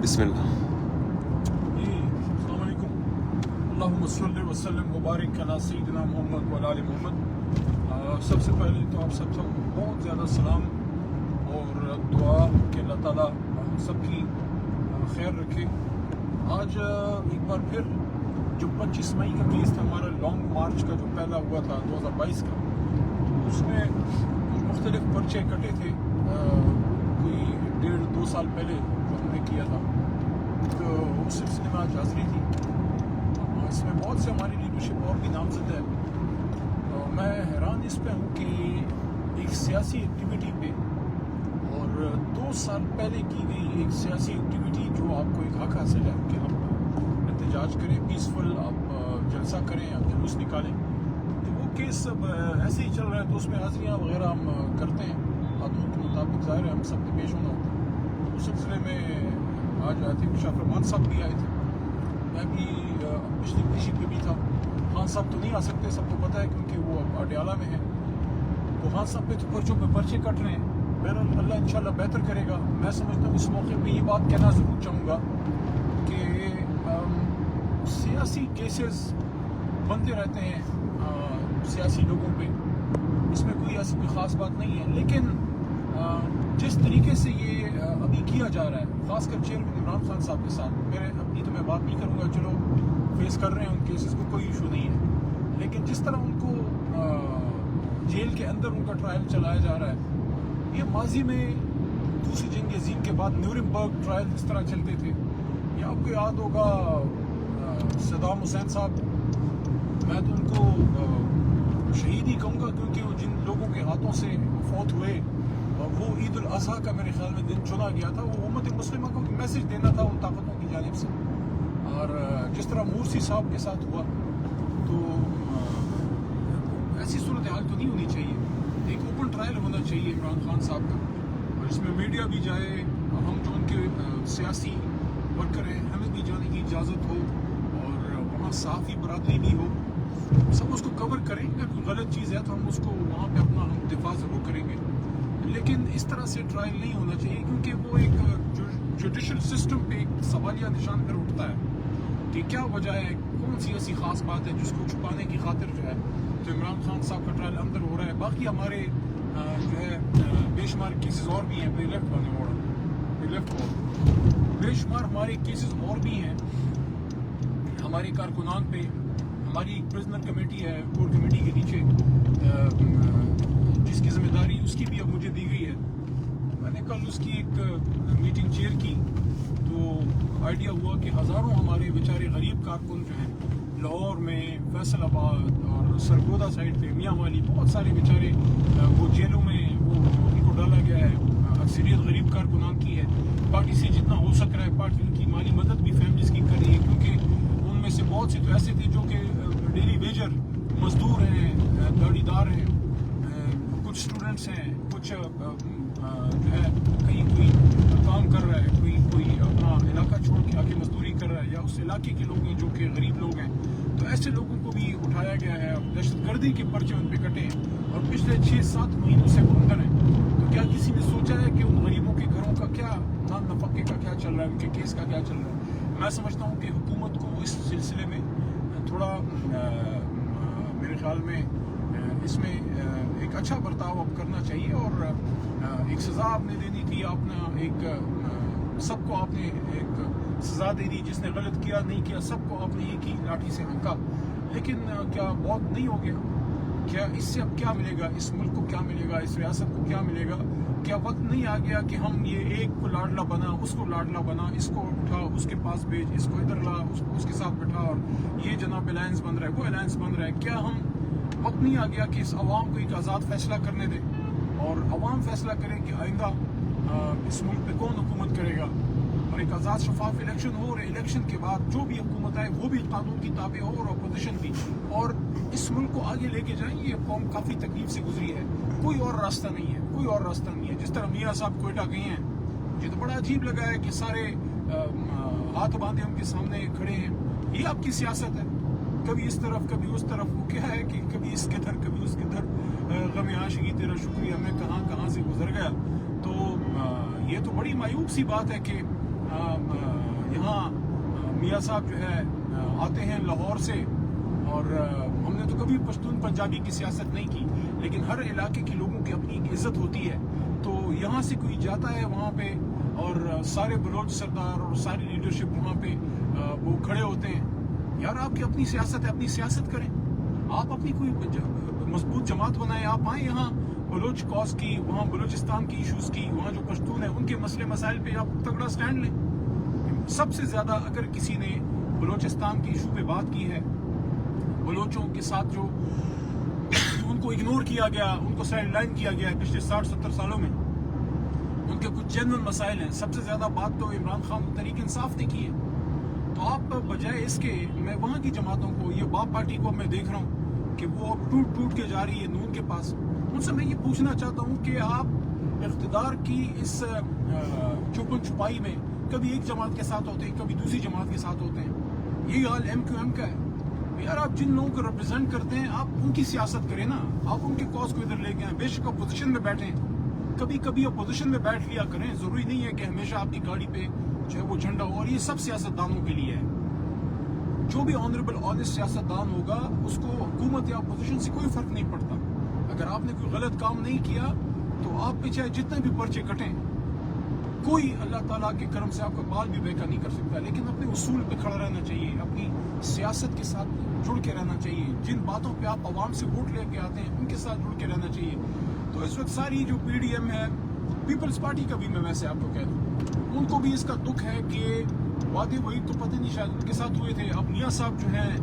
بسم اللہ. جی السلام علیکم. اللہم صلی وسلم مبارک علی سیدنا محمد و آل محمد. سب سے پہلے تو آپ سب کو بہت زیادہ سلام اور دعا کہ اللہ تعالیٰ ہم سب کی خیر رکھے. آج ایک بار پھر جو 25 مئی کا کیس تھا ہمارا لانگ مارچ کا جو پہلا ہوا تھا 2022 کا، اس میں مختلف پرچے کٹے تھے کوئی 1.5-2 سال پہلے جو ہم نے کیا تھا. تو اس سلسلے میں آج حاضری تھی. اس میں بہت سے ہماری لیڈرشپ اور بھی نامزد ہے. میں حیران اس پہ ہوں کہ ایک سیاسی ایکٹیویٹی پہ اور 2 سال پہلے کی گئی ایک سیاسی ایکٹیویٹی جو آپ کو ایک حق حاصل ہے کہ آپ احتجاج کریں، پیسفل آپ جلسہ کریں، آپ جلوس نکالیں، تو وہ کیس سب ایسے ہی چل رہا ہے. تو اس میں حاضریاں وغیرہ ہم کرتے ہیں قانون کے مطابق. ظاہر ہے ہم سب کے پیش ہونا ہوتا ہے. اس سلسلے میں آج آئے تھے شاہ فرمان صاحب بھی آئے تھے، میں بھی پچھلی کسی پہ بھی تھا. خان صاحب تو نہیں آ سکتے، سب کو پتہ ہے کیونکہ وہ اڈیالہ میں ہیں. تو خان صاحب پہ تو پرچوں پہ پرچے کٹ رہے ہیں. بہرحال اللہ انشاءاللہ بہتر کرے گا. میں سمجھتا ہوں اس موقع پہ یہ بات کہنا ضرور چاہوں گا کہ سیاسی کیسز بنتے رہتے ہیں سیاسی لوگوں پہ، اس میں کوئی ایسی کوئی خاص بات نہیں ہے. لیکن جس طریقے سے یہ ابھی کیا جا رہا ہے، خاص کر چیئرمین عمران خان صاحب کے ساتھ، اپنی تو میں بات نہیں کروں گا، چلو فیس کر رہے ہیں ان کیسز کو، کوئی ایشو نہیں ہے. لیکن جس طرح ان کو جیل کے اندر ان کا ٹرائل چلایا جا رہا ہے، یہ ماضی میں دوسری جنگ عظیم کے بعد نیورنبرگ ٹرائل اس طرح چلتے تھے. یہ آپ کو یاد ہوگا صدام حسین صاحب، میں تو ان کو شہید ہی کہوں گا کیونکہ وہ جن لوگوں کے ہاتھوں سے فوت ہوئے، وہ عید الاضحیٰ کا میرے خیال میں دن چنا گیا تھا. وہ امت مسلمہ کو میسج دینا تھا ان طاقتوں کی جانب سے. اور جس طرح مورسی صاحب کے ساتھ ہوا، تو ایسی صورتحال تو نہیں ہونی چاہیے. ایک اوپن ٹرائل ہونا چاہیے عمران خان صاحب کا، اور اس میں میڈیا بھی جائے، ہم جو ان کے سیاسی ورکر ہیں ہمیں بھی جانے کی اجازت ہو، اور وہاں صحافی برادری بھی ہو، سب اس کو کور کریں. اگر کوئی غلط چیز ہے تو ہم اس کو وہاں پہ اپنا دفاع ضرور کریں گے. لیکن اس طرح سے ٹرائل نہیں ہونا چاہیے، کیونکہ وہ ایک جوڈیشل سسٹم پہ ایک سوالیہ نشان پر اٹھتا ہے کہ کیا وجہ ہے، کون سی ایسی خاص بات ہے جس کو چھپانے کی خاطر جو ہے تو عمران خان صاحب کا ٹرائل اندر ہو رہا ہے. باقی ہمارے جو ہے بے شمار کیسز اور بھی ہیں، بے شمار ہمارے کیسز اور بھی ہیں ہمارے کارکنان پہ. ہماری ایک پرزنر کمیٹی ہے کور کمیٹی کے نیچے، جس کی ذمہ داری اس کی بھی اب مجھے دی گئی ہے. میں نے کل اس کی ایک میٹنگ چیئر کی، تو آئیڈیا ہوا کہ ہزاروں ہمارے بیچارے غریب کارکن جو ہیں لاہور میں، فیصل آباد اور سرگودا سائڈ پہ، میاں والی، بہت سارے بیچارے وہ جیلوں میں وہ ان کو ڈالا گیا ہے. اکثریت غریب کارکنان کی ہے. پارٹی سے جتنا ہو سک رہا ہے پارٹی ان کی مالی مدد بھی فیملیز کی کر رہی ہے، کیونکہ ان میں سے بہت سے تو ایسے تھے جو کہ ڈیلی ویجر مزدور ہیں، دہڑی دار ہیں، کچھ اسٹوڈنٹس ہیں، کچھ جو ہے کہیں کوئی کام کر رہا ہے، کوئی اپنا علاقہ چھوڑ کے آگے مزدوری کر رہا ہے، یا اس علاقے کے لوگ ہیں جو کہ غریب لوگ ہیں. تو ایسے لوگوں کو بھی اٹھایا گیا ہے. دہشت گردی کے پرچے ان پہ کٹے ہیں، اور پچھلے 6-7 مہینوں سے وہ اندر ہیں. تو کیا کسی نے سوچا ہے کہ ان غریبوں کے گھروں کا کیا نان نفقے کا کیا چل رہا ہے، ان کے کیس کا کیا چل رہا ہے؟ میں سمجھتا ہوں کہ حکومت کو اس سلسلے میں تھوڑا میرے خیال میں اس میں ایک اچھا برتاؤ اب کرنا چاہیے، اور ایک سزا آپ نے دینی تھی. آپ نے ایک سب کو آپ نے ایک سزا دے دی، جس نے غلط کیا نہیں کیا سب کو آپ نے ایک ہی لاٹھی سے ہنکا. لیکن کیا بہت نہیں ہو گیا؟ کیا اس سے اب کیا ملے گا؟ اس ملک کو کیا ملے گا؟ اس ریاست کو کیا ملے گا؟ کیا وقت نہیں آ گیا کہ ہم یہ ایک کو لاڈلا بنا، اس کو لاڈلا بنا، اس کو اٹھا اس کے پاس بھیج، اس کو ادھر لا، اس کے ساتھ بٹھا، اور یہ جناب الائنس بن رہا ہے، وہ الائنس بن رہا ہے. کیا ہم وقت نہیں آ گیا کہ اس عوام کو ایک آزاد فیصلہ کرنے دیں، اور عوام فیصلہ کریں کہ آئندہ اس ملک پہ کون حکومت کرے گا، اور ایک آزاد شفاف الیکشن ہو، اور الیکشن کے بعد جو بھی حکومت آئے وہ بھی قانون کی تابع ہو، اور اپوزیشن بھی، اور اس ملک کو آگے لے کے جائیں. یہ قوم کافی تکلیف سے گزری ہے، کوئی اور راستہ نہیں ہے، کوئی اور راستہ نہیں ہے. جس طرح میاں صاحب کوئٹہ گئے ہیں، مجھے تو بڑا عجیب لگا ہے کہ سارے ہاتھ باندھے ان کے سامنے کھڑے ہیں. یہ آپ کی سیاست ہے، کبھی اس طرف کبھی اس طرف. وہ کیا ہے کہ کبھی اس کے در کبھی اس کے در، غم عاشقی تیرا شکریہ میں کہاں کہاں سے گزر گیا. تو یہ تو بڑی مایوب سی بات ہے کہ یہاں میاں صاحب جو ہے آتے ہیں لاہور سے، اور ہم نے تو کبھی پشتون پنجابی کی سیاست نہیں کی، لیکن ہر علاقے کے لوگوں کی اپنی ایک عزت ہوتی ہے. تو یہاں سے کوئی جاتا ہے وہاں پہ اور سارے بلوچ سردار اور ساری لیڈرشپ وہاں پہ وہ کھڑے ہوتے ہیں. یار آپ کی اپنی سیاست ہے، اپنی سیاست کریں. آپ اپنی کوئی مضبوط جماعت بنائیں. آپ آئیں یہاں بلوچ کاز کی، وہاں بلوچستان کی ایشوز کی، وہاں جو پشتون ہیں ان کے مسئلے مسائل پہ آپ تگڑا سٹینڈ لیں. سب سے زیادہ اگر کسی نے بلوچستان کی ایشو پہ بات کی ہے، بلوچوں کے ساتھ جو ان کو اگنور کیا گیا، ان کو سائڈ لائن کیا گیا ہے پچھلے 60-70 سالوں میں، ان کے کچھ جنرل مسائل ہیں. سب سے زیادہ بات تو عمران خان تحریک انصاف نے کی ہے. تو آپ بجائے اس کے، میں وہاں کی جماعتوں کو، یہ باپ پارٹی کو میں دیکھ رہا ہوں کہ وہ ٹوٹ ٹوٹ کے جا رہی ہے نون کے پاس. ان سے میں یہ پوچھنا چاہتا ہوں کہ آپ اقتدار کی اس چھپن چھپائی میں کبھی ایک جماعت کے ساتھ ہوتے ہیں، کبھی دوسری جماعت کے ساتھ ہوتے ہیں. یہی حال ایم کیو ایم کا ہے. یار آپ جن لوگوں کو ریپرزینٹ کرتے ہیں آپ ان کی سیاست کریں نا. آپ ان کے کاز کو ادھر لے کے آئیں. بے شک اپوزیشن میں بیٹھیں، کبھی کبھی اپوزیشن میں بیٹھ لیا کریں. ضروری نہیں ہے کہ ہمیشہ آپ کی گاڑی پہ جو ہے وہ جھنڈا ہو. اور یہ سب سیاست دانوں کے لیے ہے. جو بھی آنریبل آنیسٹ سیاست دان ہوگا اس کو حکومت یا اپوزیشن سے کوئی فرق نہیں پڑتا. اگر آپ نے کوئی غلط کام نہیں کیا تو آپ پہ چاہے جتنے بھی پرچے کٹیں، کوئی اللہ تعالیٰ کے کرم سے آپ کا بال بھی بیکا نہیں کر سکتا. لیکن اپنے اصول پہ کھڑا رہنا چاہیے، اپنی سیاست کے ساتھ جڑ کے رہنا چاہیے. جن باتوں پہ آپ عوام سے ووٹ لے کے آتے ہیں ان کے ساتھ جڑ کے رہنا چاہیے. تو اس وقت ساری جو پی ڈی ایم ہے، پیپلز پارٹی کا بھی میں ویسے آپ کو کہہ دوں، ان کو بھی اس کا دکھ ہے کہ وعدے وہی تو پتہ نہیں شاید ان کے ساتھ ہوئے تھے. اب میاں صاحب جو ہیں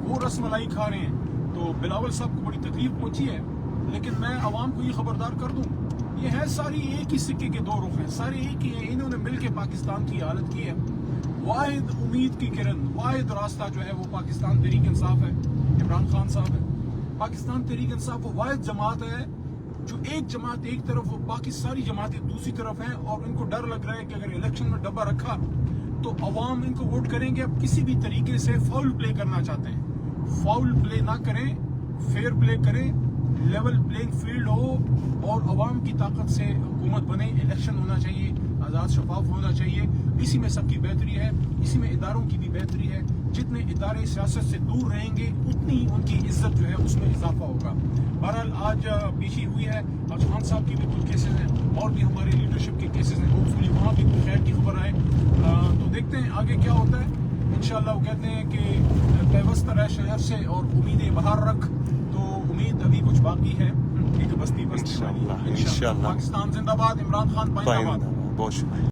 وہ رس ملائی کھا رہے ہیں، تو بلاول صاحب کو بڑی تکلیف پہنچی ہے. لیکن میں عوام کو یہ خبردار کر دوں، یہ ہے ساری ایک ہی سکے کے دو رخ ہیں، سارے ایک ہی ہیں. انہوں نے مل کے پاکستان کی حالت کی ہے. واحد امید کی کرن، واحد راستہ جو ہے وہ پاکستان تحریک انصاف ہے، عمران خان صاحب ہے. پاکستان تحریک انصاف وہ واحد جماعت ہے جو ایک جماعت ایک طرف، وہ باقی ساری جماعتیں دوسری طرف ہیں. اور ان کو ڈر لگ رہا ہے کہ اگر الیکشن میں ڈبہ رکھا تو عوام ان کو ووٹ کریں گے. اب کسی بھی طریقے سے فاؤل پلے کرنا چاہتے ہیں. فاؤل پلے نہ کریں، فیئر پلے کریں، لیول پلینگ فیلڈ ہو اور عوام کی طاقت سے حکومت بنے. الیکشن ہونا چاہیے، آزاد شفاف ہونا چاہیے. اسی میں سب کی بہتری ہے، اسی میں اداروں کی بھی بہتری ہے. جتنے ادارے سیاست سے دور رہیں گے اتنی ان کی عزت جو ہے اس میں اضافہ ہوگا. بہرحال آج پیشی ہوئی ہے، آج خان صاحب کی بھی کچھ کیسز ہیں اور بھی ہمارے لیڈرشپ کے کیسز ہیں. ہوپفلی وہاں بھی کوئی خیر کی خبر آئے. تو دیکھتے ہیں آگے کیا ہوتا ہے. انشاءاللہ وہ کہتے ہیں کہ پیوست رہ شہر سے اور امیدیں باہر رکھ. تو امید ابھی کچھ باقی ہے، ایک بستی والی. انشاءاللہ. پاکستان زندہ باد، عمران خان پائندہ باد. بہت شکریہ.